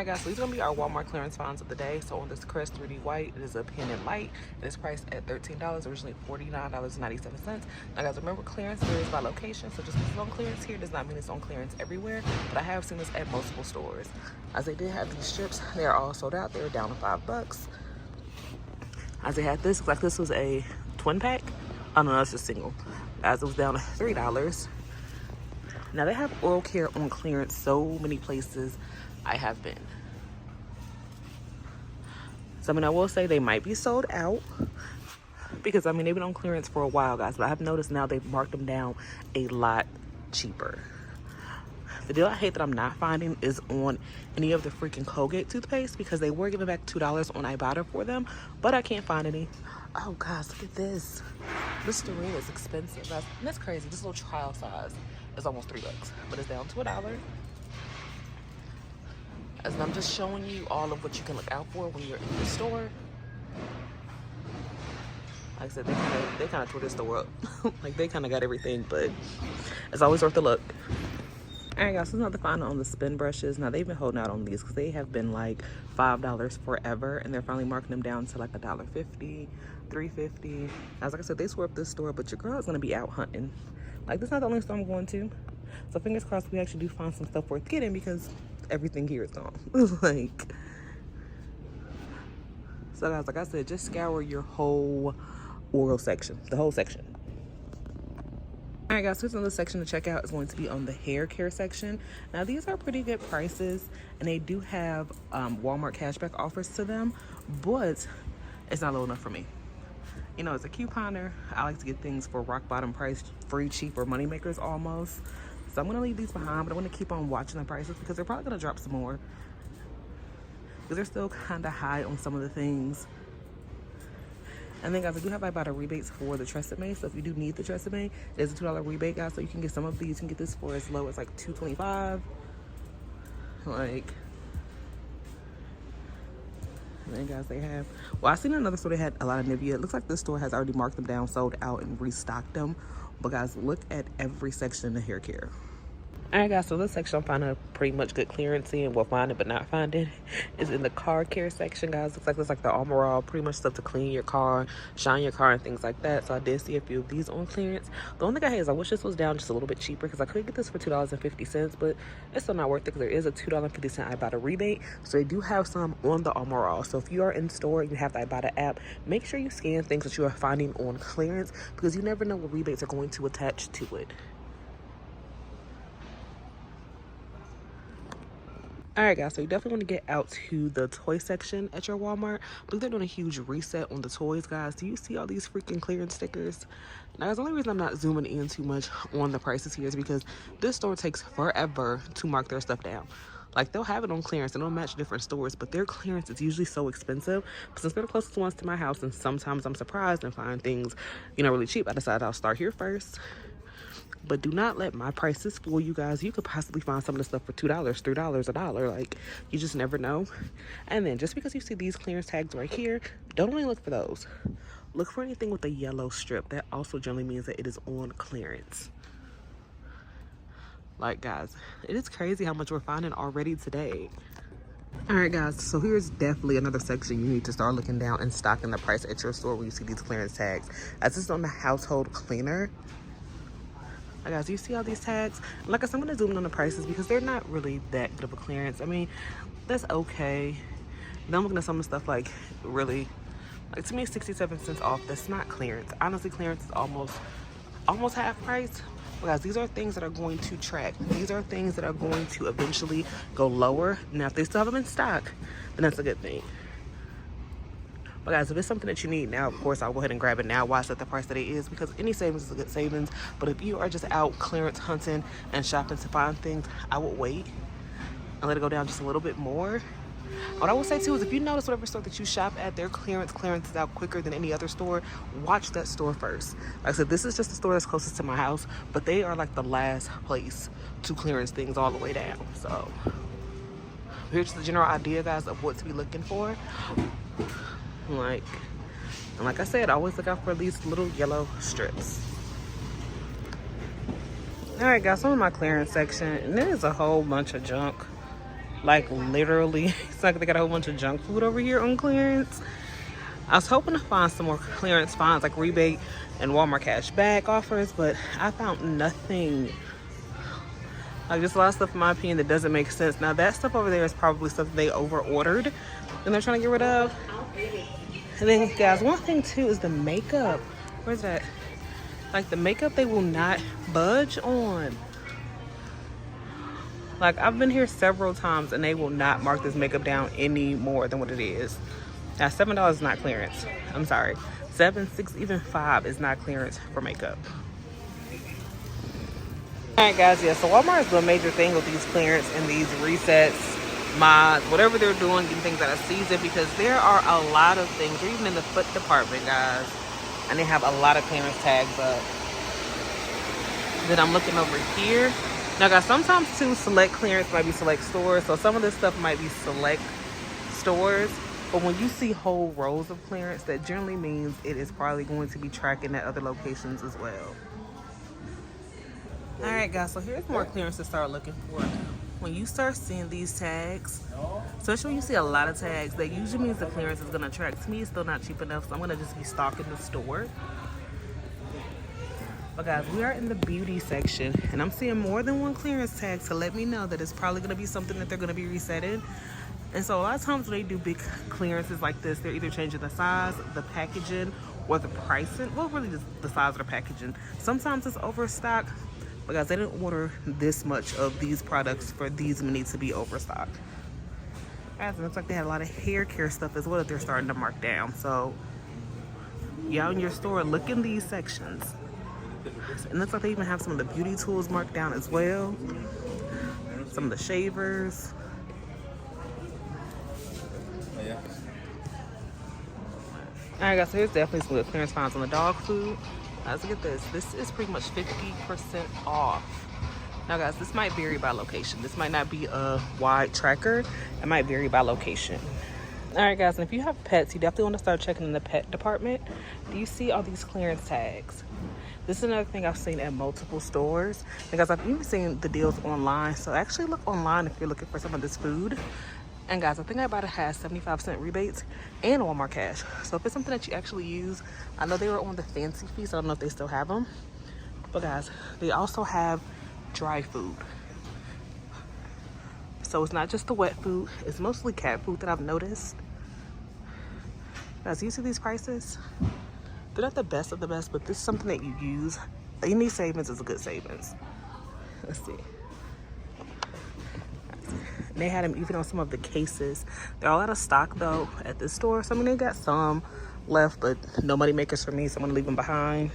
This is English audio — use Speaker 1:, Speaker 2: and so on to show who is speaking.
Speaker 1: Alright guys, so these are going to be our Walmart clearance finds of the day. So on this Crest 3D White, it is a pen and light. It is priced at $13, originally $49.97. Now guys, remember clearance varies by location, so just because it's on clearance here does not mean it's on clearance everywhere, but I have seen this at multiple stores. As they did have these strips, they are all sold out. They're down to $5. As they had this, looks like this was a twin pack. Oh no, that's just single. As it was down to $3. Now they have oral care on clearance so many places I have been. So I mean, I will say they might be sold out because I mean they've been on clearance for a while, guys, but I have noticed now they've marked them down a lot cheaper. The deal I hate that I'm not finding is on any of the freaking Colgate toothpaste, because they were giving back $2 on Ibotta for them, but I can't find any. Oh guys, look at this. Listerine is expensive. That's crazy. This little trial size is almost $3, but it's down to $1. As I'm just showing you all of what you can look out for when you're in the store. Like I said, they kind of tore this store up. Like they kind of got everything, but it's always worth a look. Alright guys, so another find on the spin brushes. Now they've been holding out on these because they have been like $5 forever, and they're finally marking them down to like $1.50, $3.50. As like I said, they swore up this store, but your girl is gonna be out hunting. Like this is not the only store I'm going to. So fingers crossed we actually do find some stuff worth getting, because everything here is gone. Like, so guys, like I said, just scour your whole oral section, the whole section. All right guys, so here's another section to check out. Is going to be on the hair care section. Now these are pretty good prices, and they do have Walmart cashback offers to them, but it's not low enough for me. You know, as a couponer, I like to get things for rock bottom price, free, cheap, or money makers almost. So I'm gonna leave these behind, but I want to keep on watching the prices because they're probably gonna drop some more, because they're still kind of high on some of the things. And then guys, I do have Ibotta rebates for the Tresemme. So if you do need the Tresemme, there's a $2 rebate, guys. So you can get some of these. You can get this for as low as like $2.25. Like, and then guys, they have, well, I seen another store that had a lot of Nivea. It looks like this store has already marked them down, sold out, and restocked them. But guys, look at every section in the hair care. Alright guys, so this section I'm finding pretty much good clearance in. Well, find it but not find it is in the car care section, guys. Looks like it's like the Armor All, pretty much stuff to clean your car, shine your car, and things like that. So I did see a few of these on clearance. The only thing I hate is I wish this was down just a little bit cheaper, because I could get this for $2.50, but it's still not worth it because there is a $2.50 Ibotta rebate. So they do have some on the Armor All. So if you are in store and you have the Ibotta app, make sure you scan things that you are finding on clearance, because you never know what rebates are going to attach to it. Alright guys, so you definitely want to get out to the toy section at your Walmart. Look, they're doing a huge reset on the toys, guys. Do you see all these freaking clearance stickers? Now guys, the only reason I'm not zooming in too much on the prices here is because this store takes forever to mark their stuff down. Like, they'll have it on clearance and it'll match different stores, but their clearance is usually so expensive. But since they're the closest ones to my house, and sometimes I'm surprised and find things, you know, really cheap, I decided I'll start here first. But do not let my prices fool you, guys. You could possibly find some of the stuff for $2, $3, $1. Like, you just never know. And then just because you see these clearance tags right here, don't only look for those. Look for anything with a yellow strip. That also generally means that it is on clearance. Like, guys, it is crazy how much we're finding already today. All right guys, so here's definitely another section you need to start looking down and stocking the price at your store when you see these clearance tags. As this is on the household cleaner. Guys, you see all these tags? Like I said, I'm going to zoom in on the prices because they're not really that good of a clearance. I mean, that's okay. Then I'm looking at some of the stuff like really, like to me, 67 cents off. That's not clearance. Honestly, clearance is almost half price. But guys, these are things that are going to track. These are things that are going to eventually go lower. Now, if they still have them in stock, then that's a good thing. But guys, if it's something that you need now, of course, I'll go ahead and grab it now. Why it's at the price that it is, because any savings is a good savings. But if you are just out clearance hunting and shopping to find things, I would wait and let it go down just a little bit more. What I will say too is, if you notice whatever store that you shop at, their clearance is out quicker than any other store, watch that store first. Like I said, this is just the store that's closest to my house, but they are like the last place to clearance things all the way down. So here's the general idea, guys, of what to be looking for. Like I said, always look out for these little yellow strips. All right guys, so in my clearance section, and there's a whole bunch of junk. Like literally, it's like they got a whole bunch of junk food over here on clearance. I was hoping to find some more clearance finds like rebate and Walmart cash back offers, but I found nothing. Like, just a lot of stuff in my opinion that doesn't make sense. Now that stuff over there is probably stuff they over ordered and they're trying to get rid of. And then guys, one thing too is the makeup. Where's that? Like the makeup they will not budge on. Like, I've been here several times and they will not mark this makeup down any more than what it is. Now, $7 is not clearance. I'm sorry. $7, $6, even $5 is not clearance for makeup. All right, guys. Yeah, so Walmart is the major thing with these clearance and these resets, mods, whatever they're doing, getting things out of season, because there are a lot of things. They're even in the foot department, guys, and they have a lot of clearance tags up. Then I'm looking over here. Now guys, sometimes too, select clearance might be select stores. So some of this stuff might be select stores. But when you see whole rows of clearance, that generally means it is probably going to be tracking at other locations as well. All right guys, so here's more clearance to start looking for. When you start seeing these tags, especially when you see a lot of tags, that usually means the clearance is gonna track. To me, it's still not cheap enough, so I'm gonna just be stalking the store. But guys, we are in the beauty section and I'm seeing more than one clearance tag to let me know that it's probably going to be something that they're going to be resetting. And so a lot of times when they do big clearances like this, they're either changing the size, the packaging, or the pricing. Well, really just the size of the packaging. Sometimes it's overstock, but guys, they didn't order this much of these products for these many to be overstocked. Guys, it looks like they had a lot of hair care stuff as well that they're starting to mark down. So y'all in your store, look in these sections. It looks like they even have some of the beauty tools marked down as well. Some of the shavers. Oh, yeah. Alright guys, so here's definitely some good clearance finds on the dog food. Guys, look at this. This is pretty much 50% off. Now guys, this might vary by location. This might not be a wide tracker. It might vary by location. Alright guys, and if you have pets, you definitely want to start checking in the pet department. Do you see all these clearance tags? This is another thing I've seen at multiple stores, because I've even seen the deals online. So actually look online if you're looking for some of this food. And guys, I think I bought it has 75% rebates and Walmart cash. So if it's something that you actually use, I know they were on the fancy fees. I don't know if they still have them. But guys, they also have dry food. So it's not just the wet food. It's mostly cat food that I've noticed. Guys, you see these prices? They're not the best of the best, but this is something that you use. Any savings is a good savings. Let's see. They had them even on some of the cases. They're all out of stock though at this store. So I mean, they got some left, but no money makers for me, so I'm gonna leave them behind.